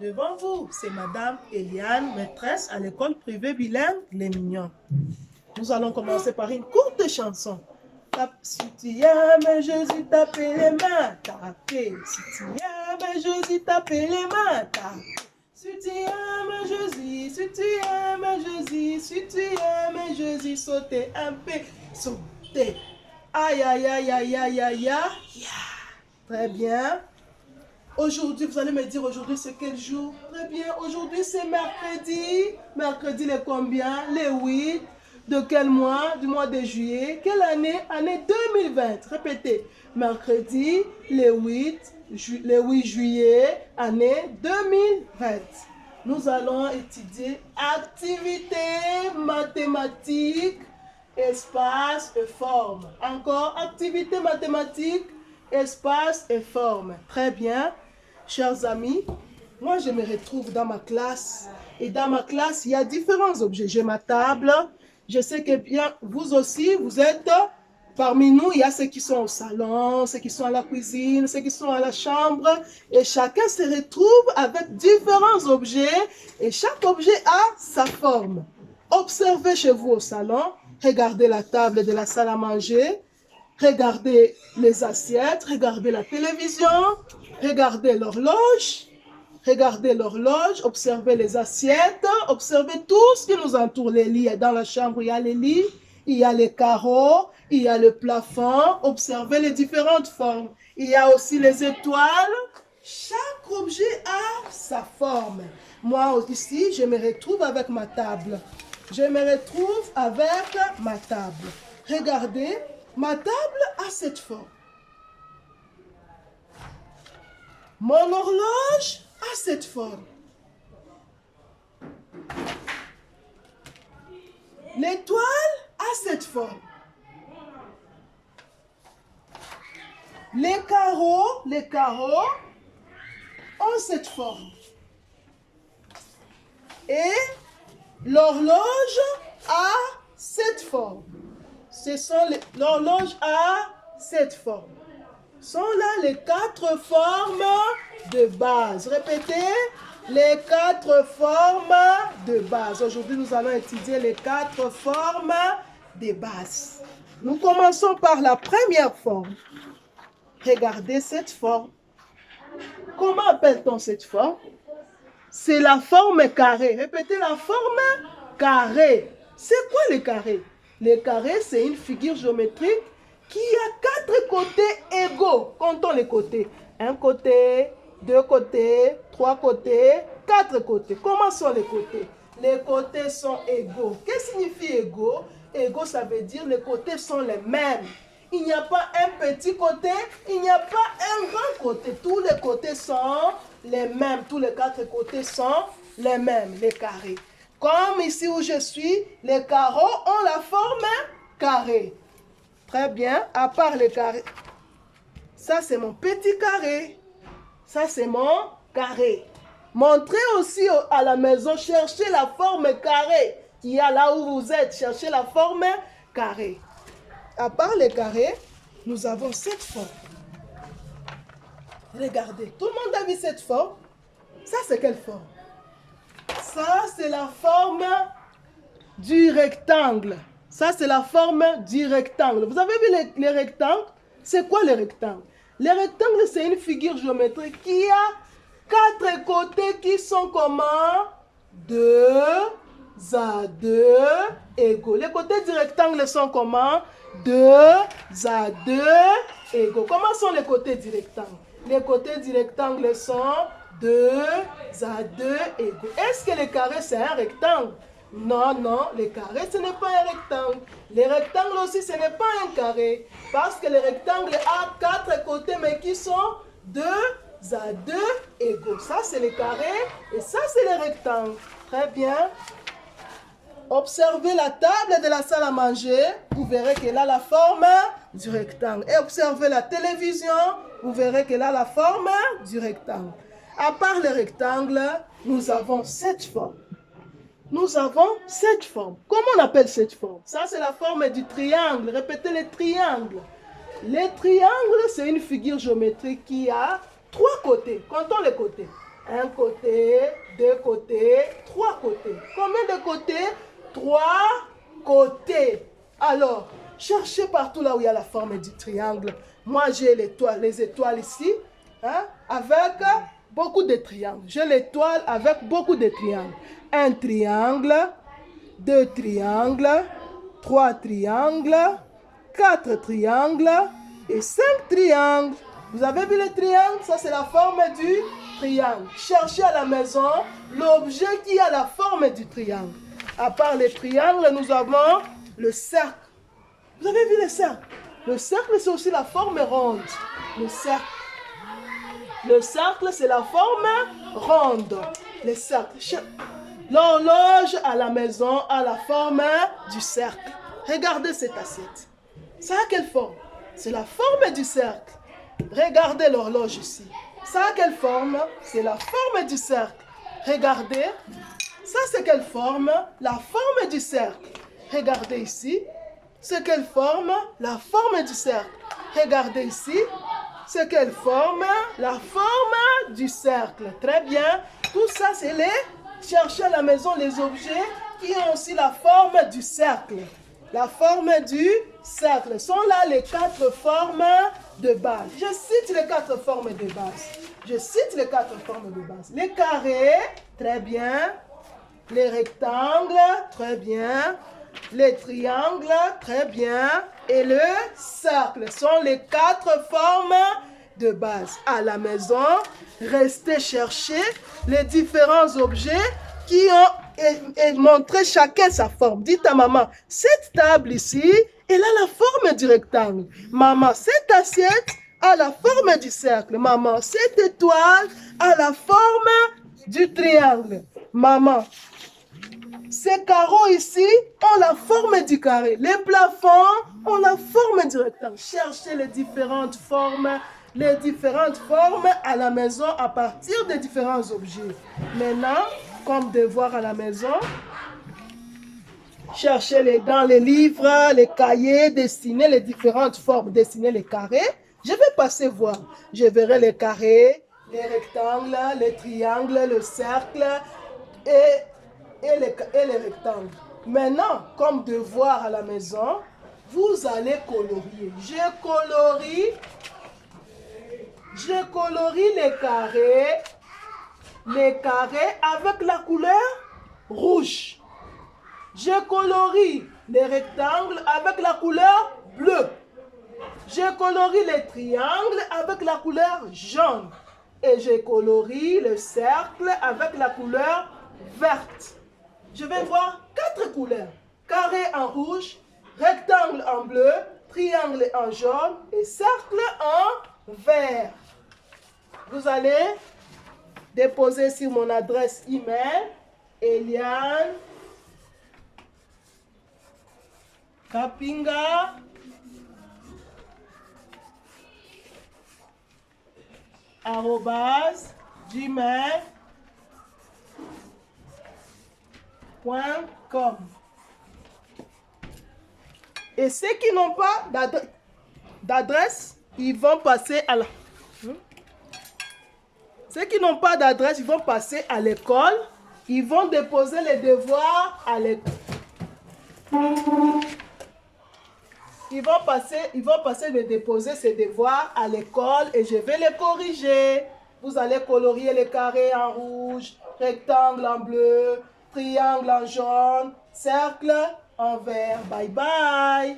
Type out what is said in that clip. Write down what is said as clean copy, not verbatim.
Devant vous, c'est Madame Eliane, maîtresse à l'école privée bilingue Les Mignons. Nous allons commencer par une courte chanson. Si tu aimes Jésus, tape les mains, tapez. Si tu aimes Jésus, tape les mains, tapez. Si tu aimes Jésus, si tu aimes Jésus, si tu aimes Jésus, sautez un peu, sautez. Aïe, aïe, aïe, aïe, aïe, aïe, aïe. Très bien. Aujourd'hui, vous allez me dire, aujourd'hui, c'est quel jour? Très bien, aujourd'hui, c'est mercredi. Mercredi, le combien? Le 8. De quel mois? Du mois de juillet. Quelle année? Année 2020. Répétez. Mercredi, le 8 juillet, année 2020. Nous allons étudier activité mathématique, espace et forme. Encore, activité mathématique, espace et forme. Très bien. Chers amis, moi je me retrouve dans ma classe. Et dans ma classe, il y a différents objets. J'ai ma table. Je sais que bien, vous aussi, vous êtes parmi nous. Il y a ceux qui sont au salon, ceux qui sont à la cuisine, ceux qui sont à la chambre. Et chacun se retrouve avec différents objets. Et chaque objet a sa forme. Observez chez vous au salon. Regardez la table de la salle à manger. Regardez les assiettes. Regardez la télévision. Regardez l'horloge, observez les assiettes, observez tout ce qui nous entoure, les lits. Dans la chambre, il y a les lits, il y a les carreaux, il y a le plafond, observez les différentes formes. Il y a aussi les étoiles. Chaque objet a sa forme. Moi, ici, je me retrouve avec ma table. Regardez, ma table a cette forme. Mon horloge a cette forme. L'étoile a cette forme. Les carreaux ont cette forme. Et l'horloge a cette forme. L'horloge a cette forme. Sont là les 4 formes de base. Répétez, les 4 formes de base. Aujourd'hui, nous allons étudier les 4 formes de base. Nous commençons par la première forme. Regardez cette forme. Comment appelle-t-on cette forme? C'est la forme carrée. Répétez, la forme carrée. C'est quoi le carré? Le carré, c'est une figure géométrique qui a 4 côtés égaux. Comptons les côtés. Un côté, 2 côtés, 3 côtés, 4 côtés. Comment sont les côtés? Les côtés sont égaux. Qu'est-ce que signifie égaux? Égaux, ça veut dire les côtés sont les mêmes. Il n'y a pas un petit côté, il n'y a pas un grand côté. Tous les côtés sont les mêmes. Tous les 4 côtés sont les mêmes, les carrés. Comme ici où je suis, les carreaux ont la forme carré. Très bien, à part les carrés. Ça, c'est mon petit carré. Ça, c'est mon carré. Montrez aussi à la maison, cherchez la forme carrée qu'il y a là où vous êtes. Cherchez la forme carrée. À part les carrés, nous avons cette forme. Regardez, tout le monde a vu cette forme. Ça, c'est quelle forme? Ça, c'est la forme du rectangle. Ça, c'est la forme du rectangle. Vous avez vu les rectangles? C'est quoi les rectangles? Les rectangles, c'est une figure géométrique qui a 4 côtés qui sont comment? 2 à 2 égaux. Les côtés du rectangle sont comment? 2 à 2 égaux. Comment sont les côtés du rectangle? Les côtés du rectangle sont 2 à 2 égaux. Est-ce que le carré, c'est un rectangle? Non, non, le carré, ce n'est pas un rectangle. Les rectangles aussi, ce n'est pas un carré. Parce que le rectangle a 4 côtés, mais qui sont 2 à 2 égaux. Ça, c'est le carré et ça, c'est le rectangle. Très bien. Observez la table de la salle à manger. Vous verrez qu'elle a la forme du rectangle. Et observez la télévision. Vous verrez qu'elle a la forme du rectangle. À part le rectangle, nous avons cette forme. Nous avons cette forme. Comment on appelle cette forme? Ça, c'est la forme du triangle. Répétez le triangle. Le triangle, c'est une figure géométrique qui a 3 côtés. Comptons les côtés. Un côté, deux côtés, trois côtés. Combien de côtés? Trois côtés. Alors, cherchez partout là où il y a la forme du triangle. Moi, j'ai les étoiles ici, hein, avec beaucoup de triangles. J'ai l'étoile avec beaucoup de triangles. Un triangle, deux triangles, trois triangles, quatre triangles et cinq triangles. Vous avez vu les triangles? Ça, c'est la forme du triangle. Cherchez à la maison l'objet qui a la forme du triangle. À part les triangles, nous avons le cercle. Vous avez vu le cercle? Le cercle, c'est aussi la forme ronde. Le cercle. Le cercle, c'est la forme ronde. Le cercle. L'horloge à la maison a la forme du cercle. Regardez cette assiette. Ça a quelle forme? C'est la forme du cercle. Regardez l'horloge ici. Ça a quelle forme? C'est la forme du cercle. Regardez. Ça, c'est quelle forme? La forme du cercle. Regardez ici. C'est quelle forme? La forme du cercle. Regardez ici. C'est quelle forme? La forme du cercle. Très bien. Tout ça, c'est les... Cherchez à la maison les objets qui ont aussi la forme du cercle. La forme du cercle. Sont là les quatre formes de base. Je cite les quatre formes de base. Je cite les quatre formes de base. Les carrés, très bien. Les rectangles, très bien. Les triangles, très bien. Et le cercle sont les quatre formes de base. À la maison, restez chercher les différents objets qui ont et montrer chacun sa forme. Dites à maman, cette table ici, elle a la forme du rectangle. Maman, cette assiette a la forme du cercle. Maman, cette étoile a la forme du triangle. Maman, ces carreaux ici ont la forme du carré. Les plafonds ont la forme du rectangle. Cherchez les différentes formes à la maison à partir des différents objets. Maintenant, comme devoir à la maison, cherchez dans les livres, les cahiers, dessiner les différentes formes, dessiner les carrés. Je vais passer voir. Je verrai les carrés, les rectangles, les triangles, le cercle et les rectangles. Maintenant, comme devoir à la maison, vous allez colorier. Je colorie les carrés avec la couleur rouge. Je colorie les rectangles avec la couleur bleue. Je colorie les triangles avec la couleur jaune. Et je colorie le cercle avec la couleur verte. Je vais voir quatre couleurs. Carré en rouge, rectangle en bleu, triangle en jaune et cercle en vert. Vous allez déposer sur mon adresse email Eliane Kapinga @gmail.com. Et ceux qui n'ont pas d'adresse, ils vont passer à la... Ceux qui n'ont pas d'adresse, ils vont passer à l'école. Ils vont déposer les devoirs à l'école. Ils vont passer de déposer ces devoirs à l'école et je vais les corriger. Vous allez colorier les carrés en rouge, rectangle en bleu, triangle en jaune, cercle en vert. Bye bye.